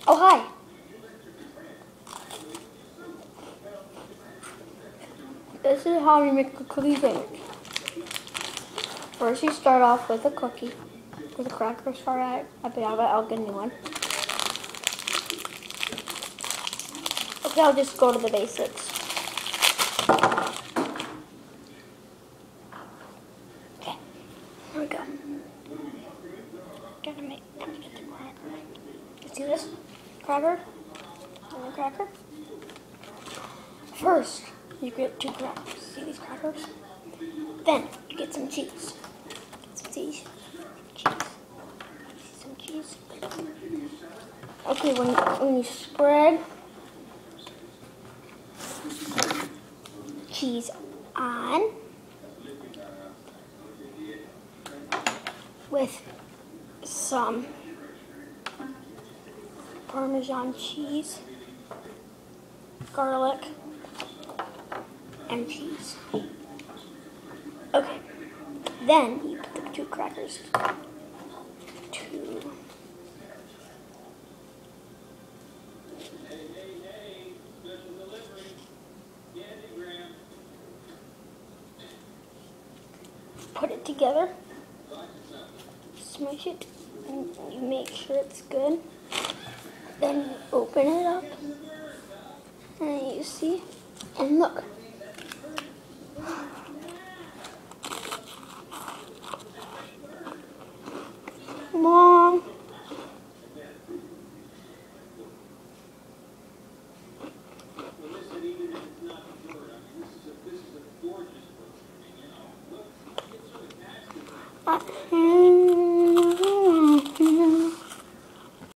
Oh, hi. This is how you make a cookie sandwich. First, you start off with a cookie, with a cracker. Sorry, I bit out of it. I'll get a new one. Okay, I'll just go to the basics. Okay, here we go. Gotta get the cracker. You see this? Cracker? And a cracker. First, you get 2 crackers. See these crackers? Then, you get some cheese. Some cheese. Some cheese. Okay, when you spread cheese on with some Parmesan cheese, garlic, and cheese. Okay, then you put the 2 crackers put it together, smush it, and you make sure it's good. Then you open it up, and you see, and look,